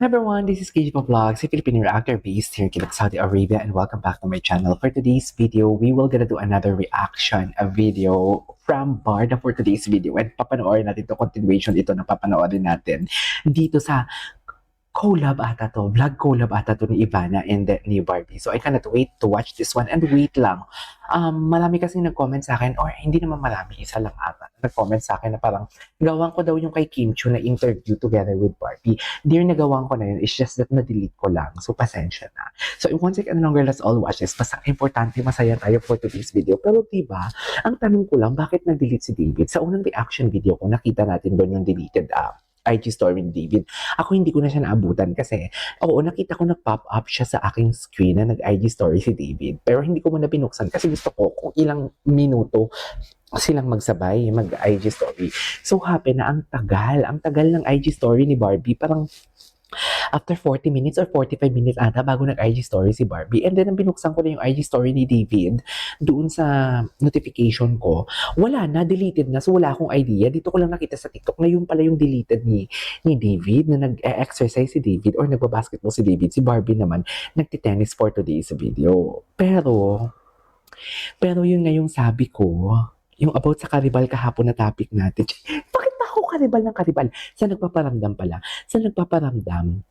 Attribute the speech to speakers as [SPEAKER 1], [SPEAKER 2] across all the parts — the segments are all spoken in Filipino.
[SPEAKER 1] Everyone, this is KG Vlogs, a Filipino reactor based here in Saudi Arabia, and welcome back to my channel. For today's video, we will gonna do another reaction, a video from Barda for today's video. And papanoorin natin to, continuation ito na papanoorin natin dito sa collab ata to, vlog collab ata to ni Ivana and ni Barbie. So I cannot wait to watch this one, and wait lang. Marami kasi nag-comment sa akin, or hindi naman marami, isa lang ata. Nag-comment sa akin na parang gawan ko daw yung kay Kim Chiu na interview together with Barbie. Dear, nagawan ko na yun. It's just that na-delete ko lang. So pasensya na. So in one second longer, let's all watch this. Basta importante, masaya tayo for today's video. Pero diba, ang tanong ko lang, bakit na-delete si David? Sa unang reaction video ko, nakita natin doon yung deleted IG story ni David. Ako hindi ko na siya naabutan kasi, oo, nakita ko nag-pop up siya sa aking screen na nag-IG story si David. Pero hindi ko muna binuksan kasi gusto ko kung ilang minuto silang magsabay mag-IG story. So happen na ang tagal ng IG story ni Barbie. Parang after 40 minutes or 45 minutes ata bago nag-IG story si Barbie. And then, ang binuksan ko na yung IG story ni David doon sa notification ko, wala na, deleted na. So, wala akong idea. Dito ko lang nakita sa TikTok na yun pala yung deleted ni David, na nag-exercise si David or nagbabasketball si David. Si Barbie naman, nagtitennis for today's video. Pero yun nga yung sabi ko, yung about sa karibal kahapon na topic natin. Bakit ba ako karibal ng karibal? Sa nagpaparamdam pala. Sa nagpaparamdam,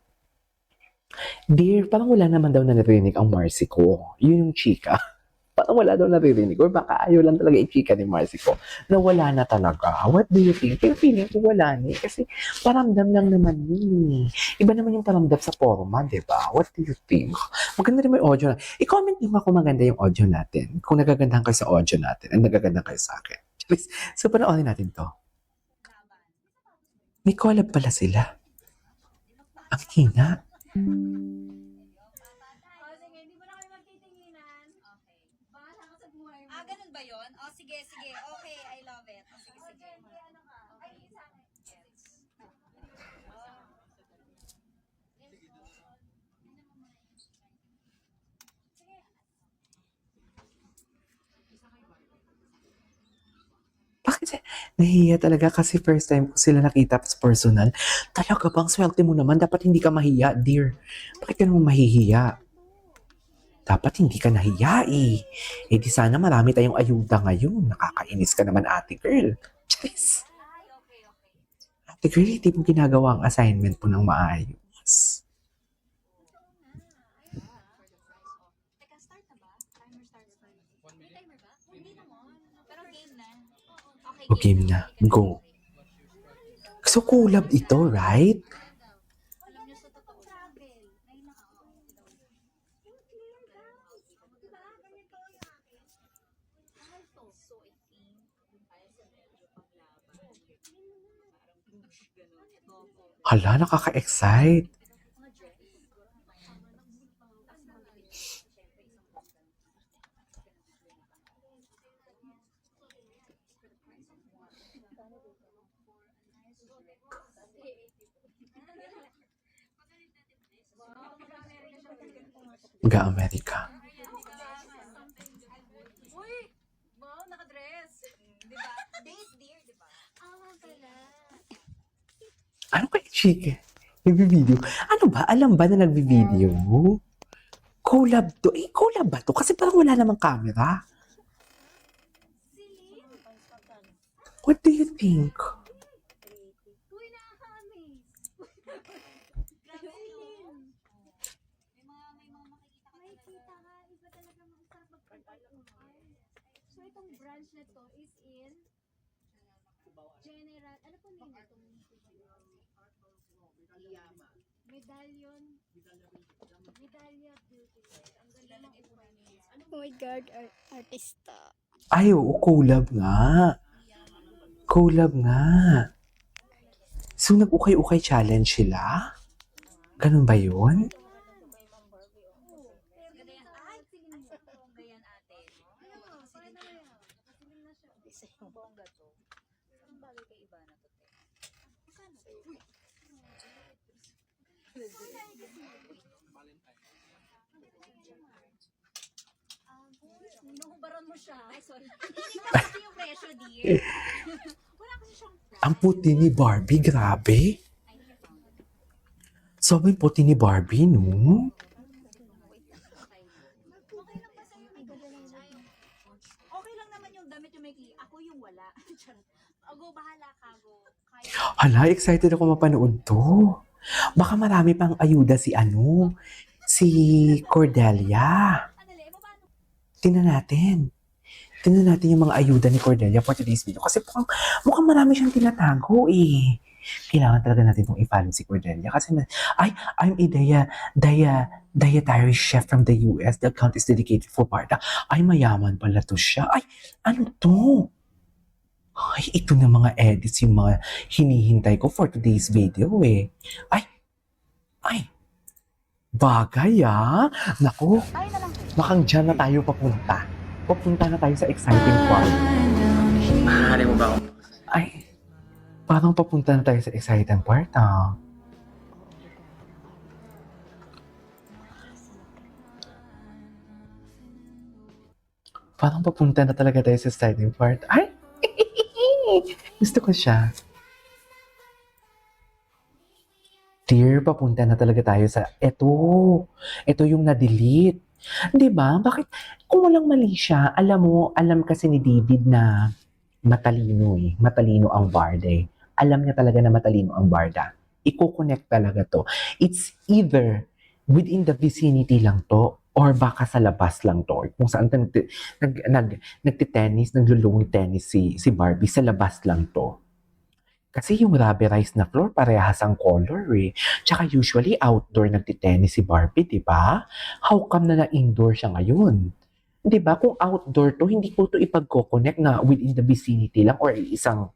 [SPEAKER 1] dear, parang wala naman daw na narinig ang Marcy ko. Yun yung chika. Parang wala daw naririnig. Or baka ayaw lang talaga yung chika ni Marcy ko. Na wala na talaga. What do you think? Pero feeling ko wala ni. Kasi paramdam lang naman yun. Iba naman yung paramdam sa forma, di ba? What do you think? Maganda rin yung audio na. I-comment nyo kung maganda yung audio natin. Kung nagagandahan kayo sa audio natin. And nagagandahan kayo sa akin. Please. So, panoorin natin to. May collab pala sila. Ang hina.
[SPEAKER 2] Ganun ba yun? Oh, sige. Okay, I love it. Oh, sige.
[SPEAKER 1] Bakit siya? Nahihiya talaga kasi first time ko sila nakita sa personal. Talaga bang swerte mo naman? Dapat hindi ka mahiya, dear. Bakit ka naman mahihiya? Dapat hindi ka nahiya eh. Eh di sana marami tayong ayuda ngayon. Nakakainis ka naman, ate girl. Jeez. Ate girl, hindi mo ginagawa ang assignment mo ng maayos.
[SPEAKER 2] Teka, start na ba? Timer starts na. May timer ba? Hindi naman. Pero game na. Okay,
[SPEAKER 1] O game na. Go. So collab ito, right?
[SPEAKER 2] Alam niyo sa totoo travel. Ay, nako. So, I think, ay sa medyo paglaban.
[SPEAKER 1] Hala, nakaka-excite. Ga-Amerika.
[SPEAKER 2] Uy! Wow, nakadress. Di ba? Days dear, di ba? Pala.
[SPEAKER 1] Ano kaya chika? Nagbi-video. Ano ba? Alam ba na nagbi-video? Collab to. Eh, collab ba to? Kasi parang wala namang camera. What do you think?
[SPEAKER 2] Uy, nakaka-amaze. Grabe yun. May mga makikita ka talaga. Iba talaga mag-usap magpapalumay. So, itong branch na to is in General, ano po name ito? Medallion Beauty. Ang ganda ng ipunan niya.
[SPEAKER 3] Oh my God, artista.
[SPEAKER 1] Ay, oo, collab nga. Collab nga. So, nag-ukay-ukay challenge sila? Ganun ba yun?
[SPEAKER 2] Ganda yan. Ay, sige na. Bongga yan, ate. Bongga to. Ang bagay kay Ivana to, te. Saan ba? Uy. Hinuhubaran mo siya. Ay, sorry. Hindi na kasi yung presyo, dear. Wala kasi siyang
[SPEAKER 1] Ang puti ni Barbie, grabe. Sobrang puti ni Barbie, no?
[SPEAKER 2] Okay lang ba sa'yo may ganun? Okay lang naman yung damit yung may ako yung wala. Charot. Go, bahala ka, go. Kaya
[SPEAKER 1] Hala, excited ako mapanood to. Baka marami pang ayuda si Cordelia.
[SPEAKER 2] Andali, paano?
[SPEAKER 1] Tingnan natin. Tingnan natin yung mga ayuda ni Cordelia for today's video. Kasi mukhang marami siyang tinatago eh. Kailangan talaga natin itong i-follow si Cordelia. Kasi, I'm a dietary chef from the US. The account is dedicated for Barda. Ay, mayaman pala to siya. Ay, ano to? Ay, ito na mga edits, yung mga hinihintay ko for today's video eh. Ay, bagay ah. Naku,
[SPEAKER 2] Tayo na lang.
[SPEAKER 1] makang dyan na tayo papunta. Papunta na tayo sa exciting part.
[SPEAKER 4] Maaari mo ba ako?
[SPEAKER 1] Ay, parang papunta na tayo sa exciting part ah. Parang papunta na talaga tayo sa exciting part. Ay! Gusto ko siya. Dear, papunta na talaga tayo sa... Ito yung na-delete. Di ba? Bakit? Kung walang mali siya, alam kasi ni David na matalino eh. Matalino ang Barda eh. Alam niya talaga na matalino ang Barda. Iko-connect talaga to. It's either within the vicinity lang to or baka sa labas lang to. Kung saan nagtitennis, naglulong tennis si Barbie, sa labas lang to. Kasi yung rubberized na floor, parehas ang color eh. Tsaka usually outdoor nagtitennis si Barbie, di ba? How come na indoor siya ngayon? Di ba? Kung outdoor to, hindi ko to ipag-connect na within the vicinity lang or isang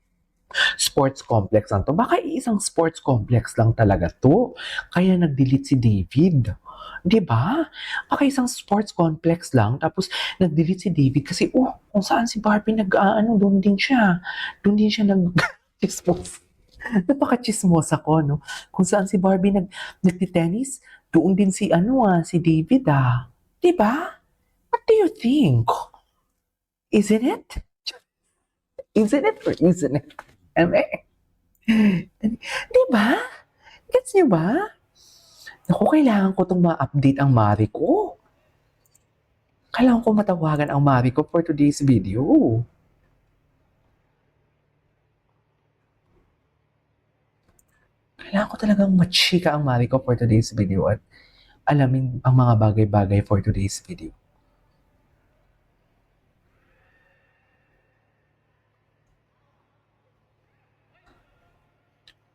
[SPEAKER 1] sports complex lang to. Baka isang sports complex lang talaga to. Kaya nag-delete si David. Di ba? Baka isang sports complex lang, tapos nag-delete si David kasi, kung saan si Barbie doon din siya. Doon din siya chismos. Napaka-chismos ako, no? Kung saan si Barbie nagtitennis, doon din si David, ah. Diba? What do you think? Isn't it? Isn't it or isn't it? Diba? Gets niyo ba? Naku, kailangan ko itong ma-update ang Mari ko. Kailangan ko matawagan ang Mari ko for today's video. Kailangan ko talagang machika ang Mari ko for today's video at alamin ang mga bagay-bagay for today's video.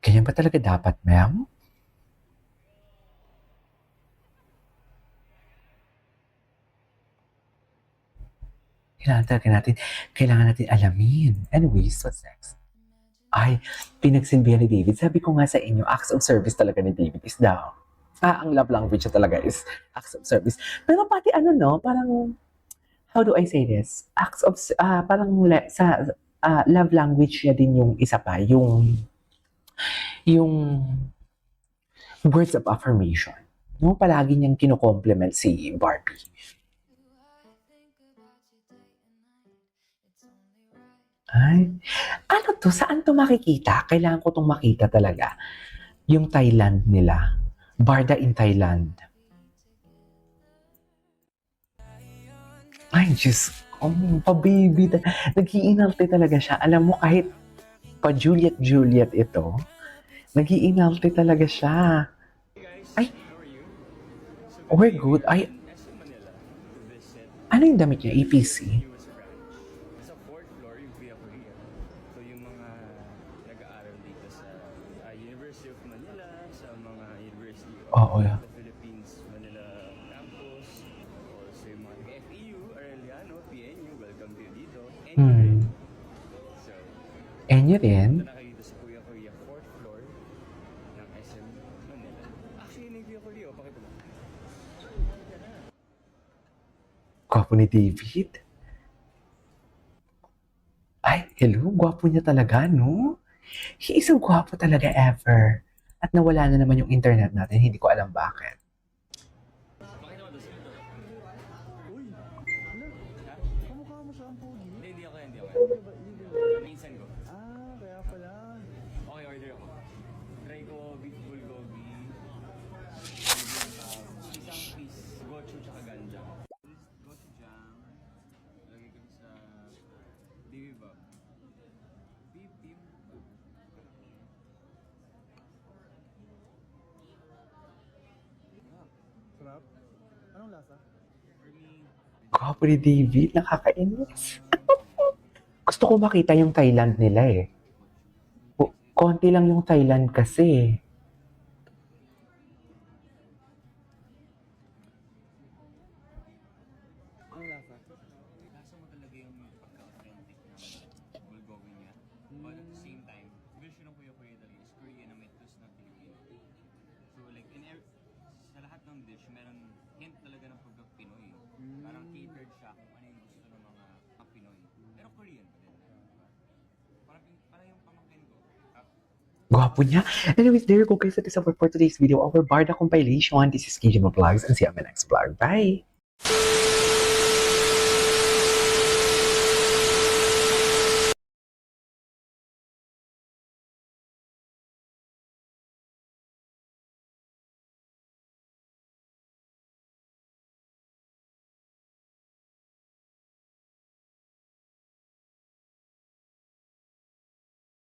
[SPEAKER 1] Ganyan ba talaga dapat, ma'am? Kailangan natin alamin. Anyways, what's next? Ay, pinagsilbihan ni David. Sabi ko nga sa inyo, acts of service talaga ni David is daw. Ang love language niya talaga is acts of service. Pero pati parang, how do I say this? Acts of, parang sa love language niya din yung isa pa, yung words of affirmation. No, palagi niyang kino-compliment si Barbie. Ay, ano to? Saan to makikita? Kailangan ko tong makita talaga. Yung Thailand nila. Barda in Thailand. Ay, Diyos. Pa-baby. Nag-iinarte talaga siya. Alam mo, kahit pa-Juliet ito, nag-iinarte talaga siya. Ay, we're good. Ay, ano yung damit niya? EPC?
[SPEAKER 4] Sa fourth floor, yung Via Korea. So yung mga nag-aaral dito sa University of Manila, sa mga University of
[SPEAKER 1] Yeah.
[SPEAKER 4] the Philippines, Manila Campus, also yung mga FEU, Arellano, PNU, welcome to you dito. And so,
[SPEAKER 1] Enyo rin?
[SPEAKER 4] ito na kayo dito sa Via Korea, fourth floor ng SM Manila. Actually, yung Via Korea, pakita mo.
[SPEAKER 1] Gwapo ni David. Ay, hello. Gwapo niya talaga, no? He is so gwapo talaga ever. At nawala na naman yung internet natin. Hindi ko alam bakit.
[SPEAKER 4] Kamukha mo siya ang pogi. Hindi ako. Minsan ko.
[SPEAKER 5] Kaya pala.
[SPEAKER 4] Okay, order ako. Try ko beef bulgogi.
[SPEAKER 1] Gwapo ni David, nakakainis. Gusto ko makita yung Thailand nila eh. Konti lang yung Thailand kasi.
[SPEAKER 4] Ang lasa. Lasa mo talaga yung pagka-authentic ng bulgogi niya. But at the same time, version ng Kuya Kuya talaga is Korean na may twist ng Pilipino. So like, sa lahat ng dish, meron hint talaga ng pagka-Pinoy. Parang catered siya kung ano yung gusto ng mga Pinoy. Pero Korean pa din. Parang yung pamangkin ko.
[SPEAKER 1] Gwapo niya. Anyways, there you go guys. That is all for today's video. Our Barda compilation. This is KJ Vlogs and see you on my next vlog. Bye!